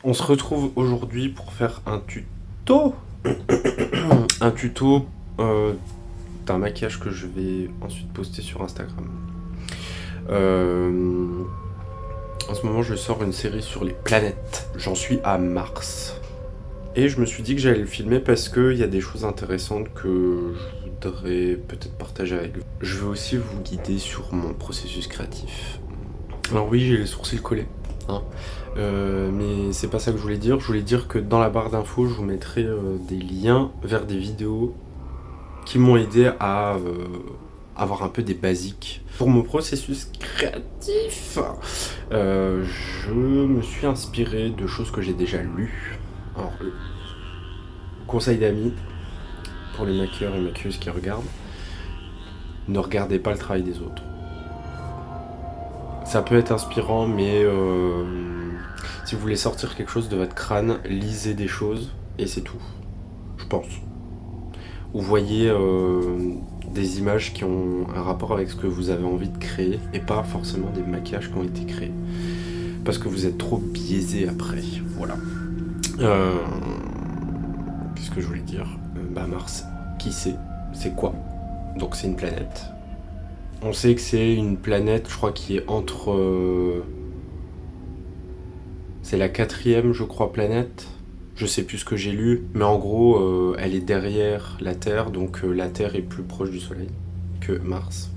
On se retrouve aujourd'hui pour faire un tuto. Un tuto d'un maquillage que je vais ensuite poster sur Instagram. En ce moment, je sors une série sur les planètes. J'en suis à Mars. Et je me suis dit que j'allais le filmer parce qu'il y a des choses intéressantes que je voudrais peut-être partager avec vous. Je vais aussi vous guider sur mon processus créatif. Alors oui, j'ai les sourcils collés. Mais c'est pas ça que je voulais dire. Je voulais dire que dans la barre d'infos, je vous mettrai des liens vers des vidéos qui m'ont aidé à avoir un peu des basiques. Pour mon processus créatif, je me suis inspiré de choses que j'ai déjà lues. Alors, conseil d'amis pour les maquilleurs et maquilleuses qui regardent, ne regardez pas le travail des autres. Ça peut être inspirant, mais si vous voulez sortir quelque chose de votre crâne, lisez des choses et c'est tout, je pense. Ou voyez des images qui ont un rapport avec ce que vous avez envie de créer et pas forcément des maquillages qui ont été créés. Parce que vous êtes trop biaisé après, voilà. Qu'est-ce que je voulais dire ? Mars, qui c'est ? C'est quoi ? Donc c'est une planète. On sait que c'est une planète, je crois, qui est entre... c'est la 4e, je crois, planète. Je sais plus ce que j'ai lu, mais en gros, elle est derrière la Terre, donc la Terre est plus proche du Soleil que Mars.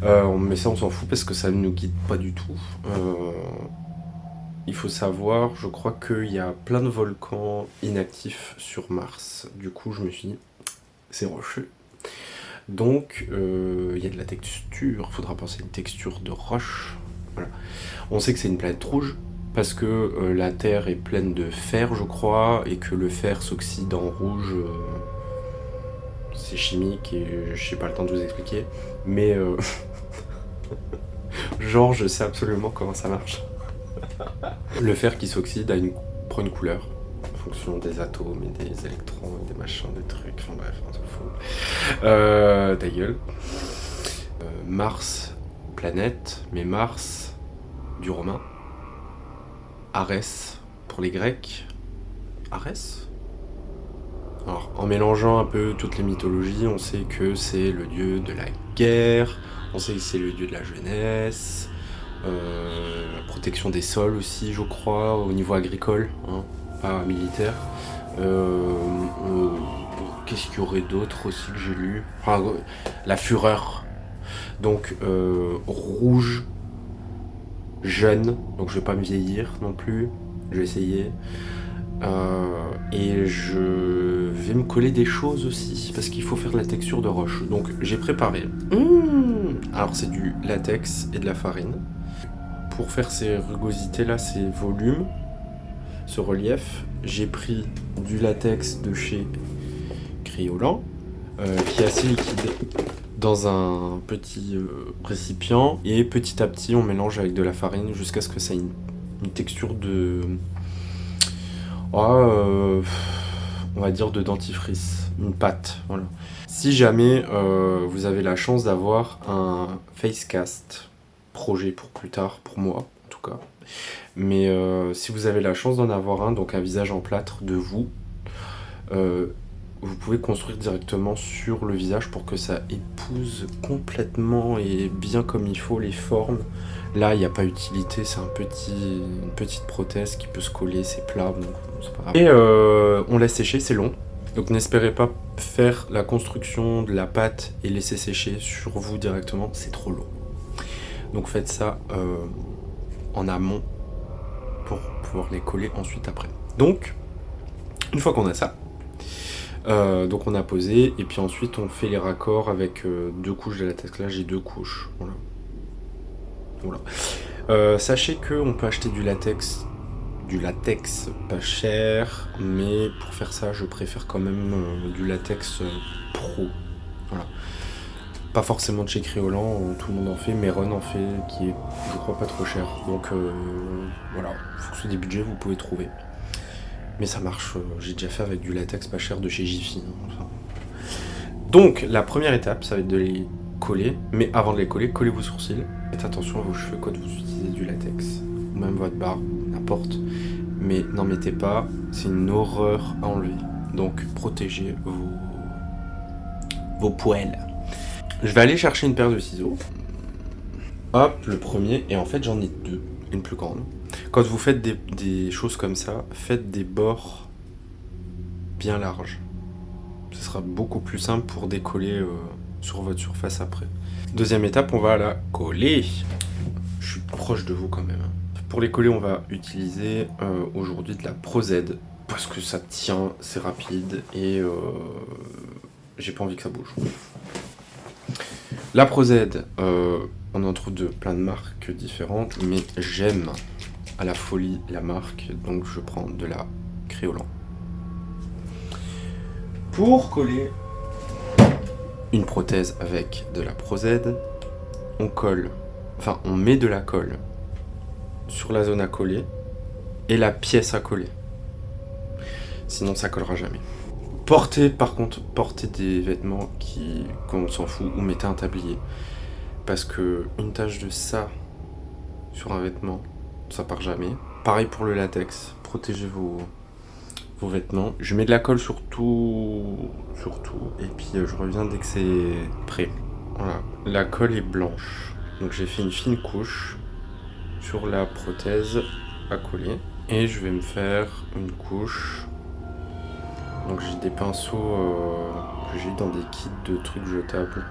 Voilà. Mais ça, on s'en fout parce que ça ne nous guide pas du tout. Il faut savoir, je crois qu'il y a plein de volcans inactifs sur Mars. Du coup, je me suis dit, c'est rocheux. Donc, il y a de la texture, il faudra penser à une texture de roche. Voilà. On sait que c'est une planète rouge, parce que la Terre est pleine de fer, je crois, et que le fer s'oxyde en rouge. C'est chimique, et je n'ai pas le temps de vous expliquer. Mais, genre, je sais absolument comment ça marche. Le fer qui s'oxyde prend une couleur. En fonction des atomes et des électrons et des machins, des trucs, enfin bref, on s'en fout. Ta gueule. Mars, planète, mais Mars, du romain. Arès, pour les Grecs. Arès ? Alors, en mélangeant un peu toutes les mythologies, on sait que c'est le dieu de la guerre, on sait que c'est le dieu de la jeunesse, la protection des sols aussi, je crois, au niveau agricole, hein, pas militaire. Qu'est-ce qu'il y aurait d'autre aussi que j'ai lu ? Enfin, la fureur. Donc, rouge, jeune, donc je vais pas me vieillir non plus, je vais essayer. Et je vais me coller des choses aussi, parce qu'il faut faire la texture de roche. Donc j'ai préparé. Alors c'est du latex et de la farine. Pour faire ces rugosités là, ces volumes, ce relief, j'ai pris du latex de chez Kryolan, qui est assez liquide, dans un petit récipient, et petit à petit on mélange avec de la farine jusqu'à ce que ça ait une texture de... on va dire de dentifrice, une pâte, voilà. Si jamais vous avez la chance d'avoir un facecast, projet pour plus tard, pour moi en tout cas, mais si vous avez la chance d'en avoir un, donc un visage en plâtre de vous, vous pouvez construire directement sur le visage pour que ça épouse complètement et bien comme il faut les formes. Là, il n'y a pas utilité, c'est une petite prothèse qui peut se coller, c'est plat, donc c'est pas grave. Et on laisse sécher, c'est long. Donc n'espérez pas faire la construction de la pâte et laisser sécher sur vous directement, c'est trop long. Donc faites ça en amont pour pouvoir les coller ensuite après. Donc, une fois qu'on a ça, donc on a posé, et puis ensuite on fait les raccords avec 2 couches de latex. Là j'ai 2 couches, voilà. Sachez qu'on peut acheter du latex pas cher, mais pour faire ça je préfère quand même du latex pro, voilà. Pas forcément de chez Kryolan, tout le monde en fait, Meron en fait, qui est je crois pas trop cher, donc voilà, en fonction des budgets vous pouvez trouver. Mais ça marche, j'ai déjà fait avec du latex pas cher de chez Jiffy. Enfin. Donc la première étape, ça va être de les coller, mais avant de les coller, collez vos sourcils. Faites attention à vos cheveux quand vous utilisez du latex, ou même votre barbe, n'importe. Mais n'en mettez pas, c'est une horreur à enlever. Donc protégez vos poêles. Je vais aller chercher une paire de ciseaux. Hop, le premier, et en fait j'en ai deux, une plus grande. Quand vous faites des choses comme ça, faites des bords bien larges. Ce sera beaucoup plus simple pour décoller sur votre surface après. Deuxième étape, on va la coller. Je suis proche de vous quand même. Pour les coller, on va utiliser aujourd'hui de la Prozed. Parce que ça tient, c'est rapide et j'ai pas envie que ça bouge. La Prozed, on en trouve de plein de marques différentes, mais j'aime à la folie la marque, donc je prends de la Créolan. Pour coller une prothèse avec de la Prozed, on met de la colle sur la zone à coller et la pièce à coller. Sinon ça collera jamais. Portez des vêtements qu'on s'en fout, ou mettez un tablier. Parce que une tache de ça sur un vêtement, ça part jamais. Pareil pour le latex, protégez vos vêtements. Je mets de la colle sur tout, et puis je reviens dès que c'est prêt. Voilà, la colle est blanche. Donc j'ai fait une fine couche sur la prothèse à coller. Et je vais me faire une couche. Donc j'ai des pinceaux que j'ai dans des kits de trucs jetables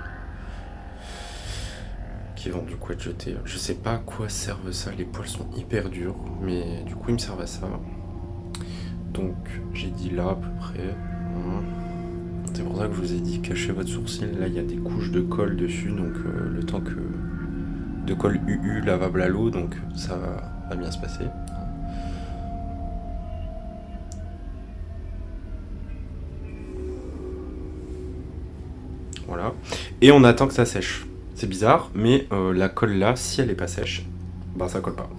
qui vont du coup être jetés. Je sais pas à quoi servent ça, les poils sont hyper durs, mais du coup ils me servent à ça. Donc j'ai dit là à peu près. C'est pour ça que je vous ai dit cachez votre sourcil. Là il y a des couches de colle dessus, donc le temps que de colle UU lavable à l'eau, donc ça va bien se passer. Voilà. Et on attend que ça sèche. C'est bizarre, mais la colle là, si elle est pas sèche, ben ça colle pas.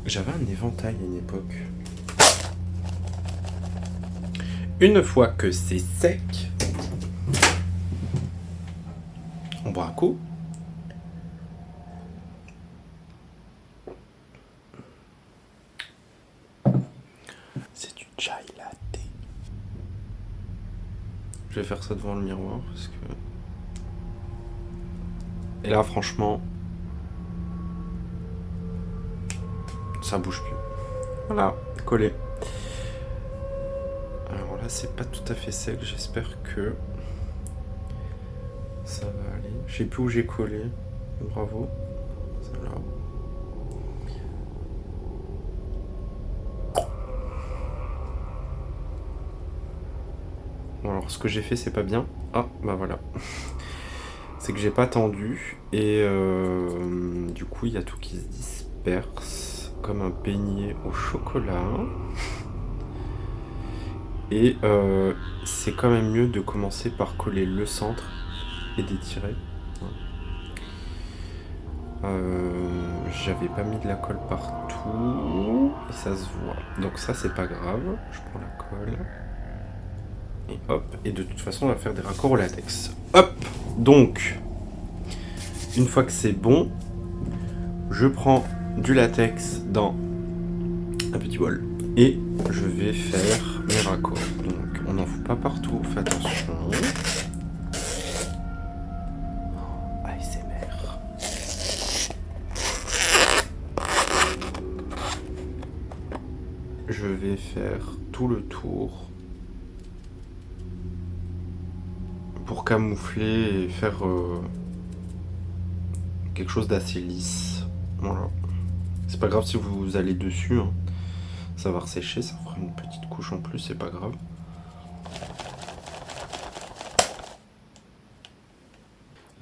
J'avais un éventail à une époque. Une fois que c'est sec, on boit un coup. C'est du chai latte. Je vais faire ça devant le miroir parce que... Et là, franchement, ça bouge plus. Voilà, collé. Alors là, c'est pas tout à fait sec. J'espère que ça va aller. Je sais plus où j'ai collé. Bravo. C'est là. Bon, alors, ce que j'ai fait, c'est pas bien. Ah, bah voilà. C'est que j'ai pas tendu et du coup il y a tout qui se disperse comme un beignet au chocolat. Et c'est quand même mieux de commencer par coller le centre et d'étirer. J'avais pas mis de la colle partout et ça se voit. Donc ça c'est pas grave, je prends la colle. Et hop, et de toute façon on va faire des raccords au latex. Hop, donc, une fois que c'est bon, je prends du latex dans un petit bol. Et je vais faire mes raccords. Donc on n'en fout pas partout, faites attention. ASMR. Je vais faire tout le tour. Pour camoufler et faire quelque chose d'assez lisse. Voilà. C'est pas grave si vous allez dessus, hein. Ça va ressécher, ça fera une petite couche en plus, c'est pas grave.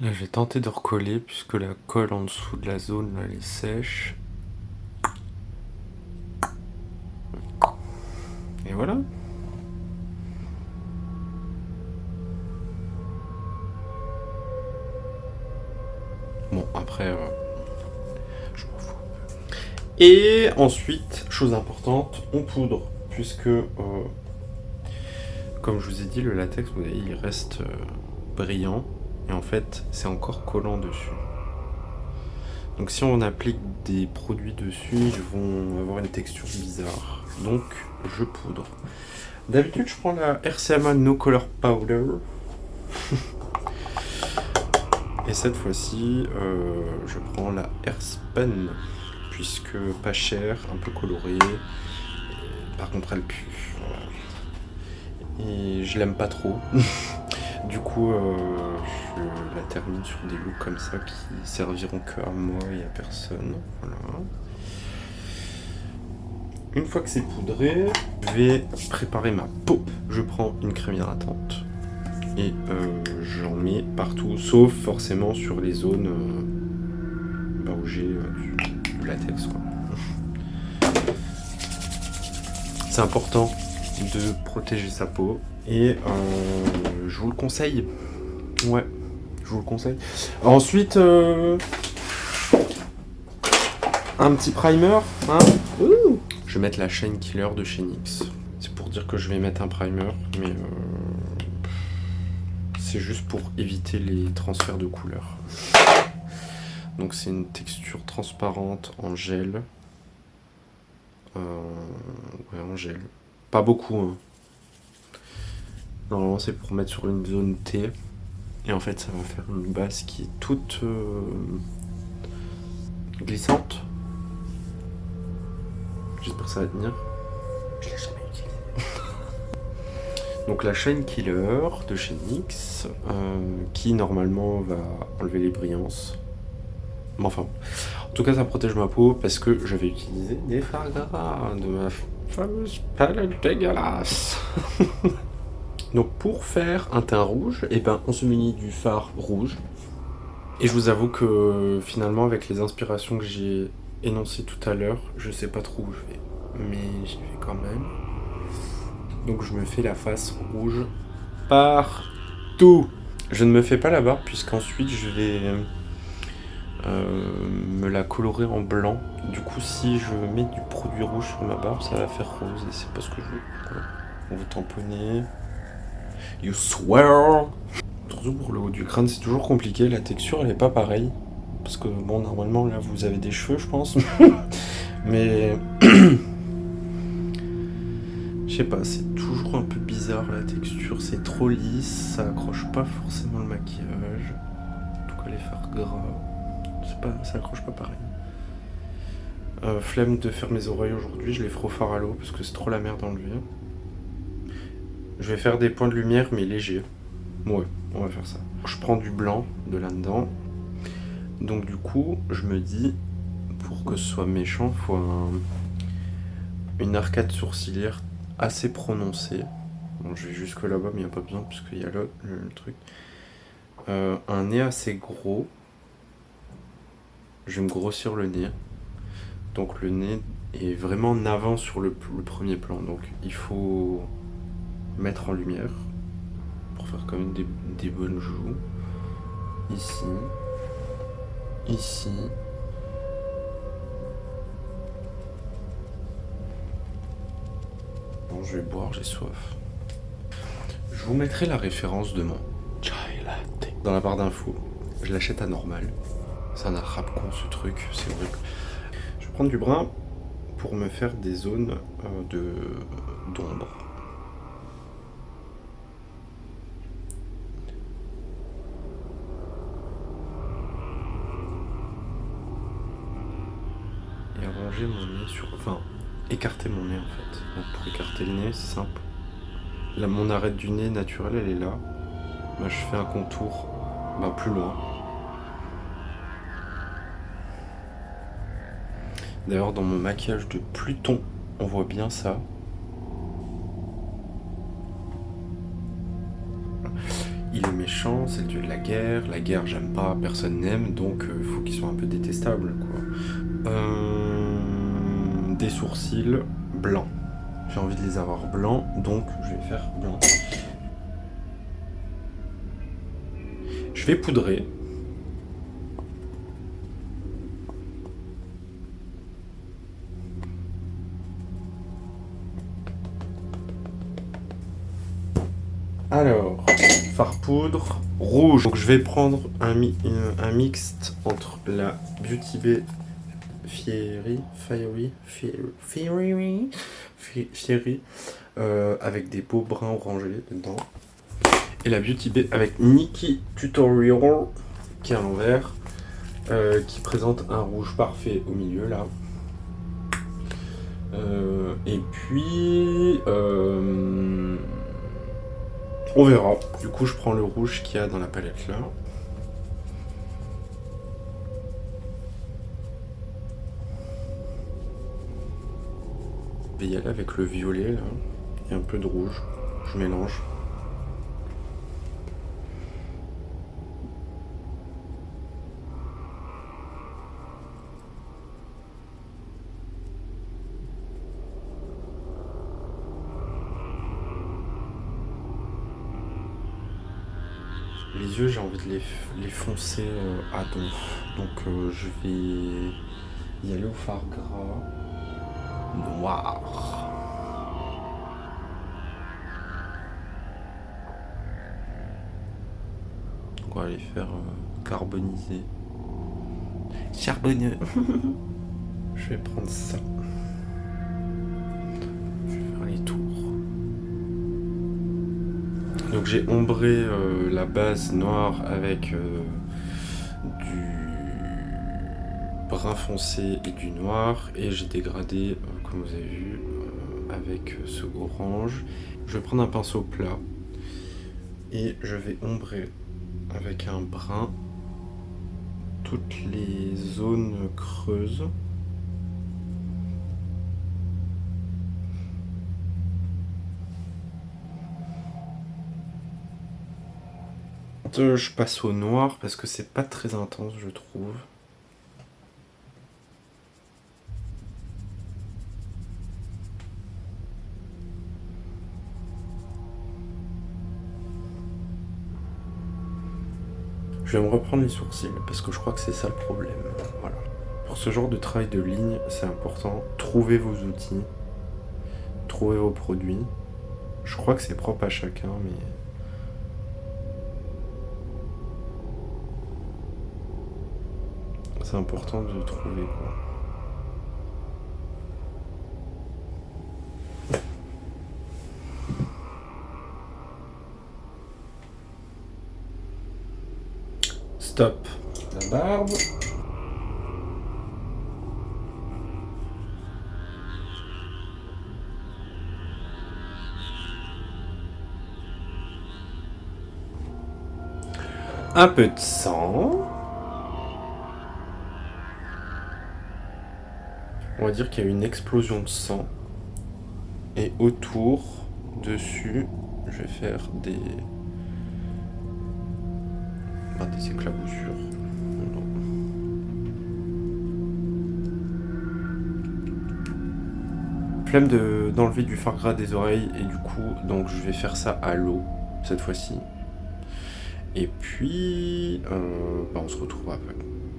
Là je vais tenter de recoller puisque la colle en dessous de la zone là, elle est sèche. Et voilà. Bon, après, je m'en fous. Et ensuite, chose importante, on poudre, puisque, comme je vous ai dit, le latex, vous voyez, il reste brillant, et en fait, c'est encore collant dessus. Donc si on applique des produits dessus, ils vont avoir une texture bizarre. Donc je poudre. D'habitude je prends la RCMA No Color Powder. Et cette fois-ci, je prends la Airspen, puisque pas cher, un peu colorée. Par contre elle pue. Et je l'aime pas trop. Du coup, je la termine sur des looks comme ça qui serviront que à moi et à personne. Voilà. Une fois que c'est poudré, je vais préparer ma peau. Je prends une crème hydratante et j'en mets partout, sauf forcément sur les zones où j'ai du latex, quoi. C'est important de protéger sa peau et je vous le conseille. Ouais, je vous le conseille. Ensuite, un petit primer, hein. Je vais mettre la Shine Killer de chez NYX. C'est pour dire que je vais mettre un primer, mais c'est juste pour éviter les transferts de couleurs. Donc c'est une texture transparente en gel. Ouais, en gel. Pas beaucoup, hein. Normalement c'est pour mettre sur une zone T. Et en fait ça va faire une base qui est toute glissante. J'espère que ça va tenir. Je l'ai jamais utilisé. Donc la Shine Killer de chez NYX, qui normalement va enlever les brillances. Mais enfin, en tout cas ça protège ma peau parce que je vais utiliser des fards gras de ma fameuse palette dégueulasse. Donc pour faire un teint rouge, et ben on se munit du fard rouge. Et je vous avoue que finalement avec les inspirations que j'ai énoncées tout à l'heure, je sais pas trop où je vais. Mais j'y vais quand même. Donc je me fais la face rouge partout. Je ne me fais pas la barbe puisqu'ensuite je vais me la colorer en blanc. Du coup si je mets du produit rouge sur ma barbe, ça va faire rose et c'est pas ce que je veux. Voilà. On va tamponner. You swear. Surtout pour le haut du crâne, c'est toujours compliqué. La texture, elle est pas pareille. Parce que, bon, normalement, là, vous avez des cheveux, je pense. Mais... je sais pas, c'est toujours un peu bizarre, la texture. C'est trop lisse, ça accroche pas forcément le maquillage. En tout cas, les fards gras, ça accroche pas pareil. Flemme de faire mes oreilles aujourd'hui, je les ferai au fard à l'eau parce que c'est trop la merde d'enlever. Je vais faire des points de lumière, mais légers. Ouais, on va faire ça. Je prends du blanc de là-dedans. Donc du coup, je me dis, pour que ce soit méchant, il faut une arcade sourcilière assez prononcée. Bon, je vais jusque là-bas, mais il n'y a pas besoin, puisqu'il y a le truc. Un nez assez gros. Je vais me grossir le nez. Donc le nez est vraiment en avant sur le premier plan. Donc il faut mettre en lumière pour faire quand même des bonnes joues. Ici. Ici. Bon, je vais boire, j'ai soif. Je vous mettrai la référence de mon chai latte dans la barre d'infos. Je l'achète à normal. C'est un arabe con ce truc, c'est horrible. Je vais prendre du brun pour me faire des zones d'ombre. Et arranger mon nez sur... Enfin, écarter mon nez en fait. Donc pour écarter le nez, c'est simple. Là, mon arête du nez naturelle, elle est là. Bah, je fais un contour plus loin. D'ailleurs, dans mon maquillage de Pluton, on voit bien ça. Il est méchant, c'est le dieu de la guerre. La guerre, j'aime pas, personne n'aime, donc il faut qu'il soit un peu détestable, quoi. Des sourcils blancs. J'ai envie de les avoir blancs, donc je vais faire blanc. Je vais poudrer. Alors, fard poudre rouge. Donc je vais prendre un mixte entre la Beauty Bay Fiery avec des peaux brun orangés dedans. Et la Beauty Bay avec Nikki Tutorial qui est à l'envers, qui présente un rouge parfait au milieu là. Et puis on verra. Du coup je prends le rouge qu'il y a dans la palette là. Je vais y aller avec le violet là et un peu de rouge. Je mélange. Les yeux, j'ai envie de les foncer à donf. Donc je vais y aller au fard gras noir. Donc on va les faire carboniser. Charbonneux. Je vais prendre ça. Je vais faire les tours. Donc j'ai ombré la base noire avec du brun foncé et du noir, et j'ai dégradé comme vous avez vu avec ce orange. Je vais prendre un pinceau plat et je vais ombrer avec un brun toutes les zones creuses. Je passe au noir parce que c'est pas très intense, je trouve. Je vais me reprendre les sourcils parce que je crois que c'est ça le problème. Voilà. Pour ce genre de travail de ligne, c'est important. Trouvez vos outils, trouvez vos produits. Je crois que c'est propre à chacun, mais c'est important de trouver quoi. Stop la barbe. Un peu de sang. On va dire qu'il y a une explosion de sang. Et autour, dessus, je vais faire des éclaboussures. Flemme d'enlever du fard gras des oreilles, et du coup, donc je vais faire ça à l'eau cette fois-ci. Et puis, on se retrouve après.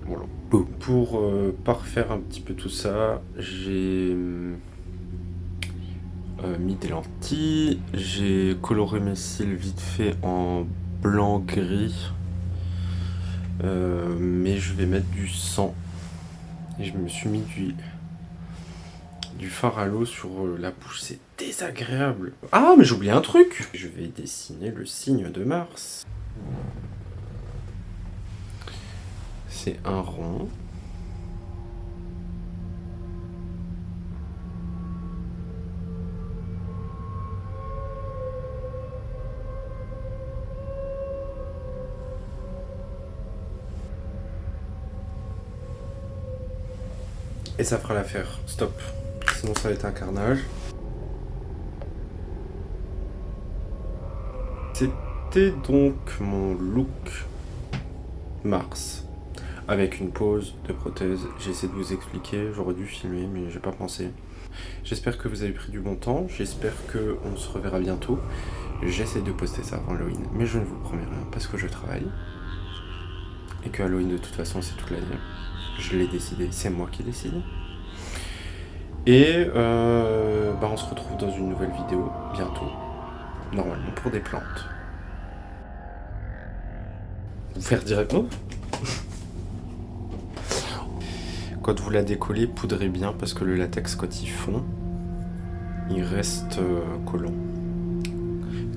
Voilà. Pour parfaire un petit peu tout ça, j'ai mis des lentilles, j'ai coloré mes cils vite fait en blanc-gris, mais je vais mettre du sang. Et je me suis mis du fard à l'eau sur la bouche, c'est désagréable. Ah, mais j'ai oublié un truc. Je vais dessiner le signe de Mars. C'est un rond. Et ça fera l'affaire. Stop. Sinon ça va être un carnage. C'était donc mon look Mars. Avec une pose de prothèse. J'ai essayé de vous expliquer. J'aurais dû filmer mais j'ai pas pensé. J'espère que vous avez pris du bon temps. J'espère qu'on se reverra bientôt. J'essaie de poster ça avant Halloween. Mais je ne vous promets rien parce que je travaille. Et que Halloween de toute façon c'est toute l'année. Je l'ai décidé, c'est moi qui décide. Et on se retrouve dans une nouvelle vidéo bientôt, normalement pour des plantes. Vous faire directement. Quand vous la décollez, poudrez bien parce que le latex, quand il fond, il reste collant.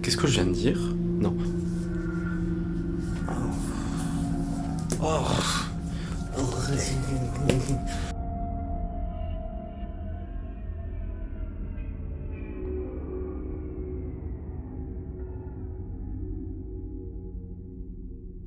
Qu'est-ce que je viens de dire? Non. Oh.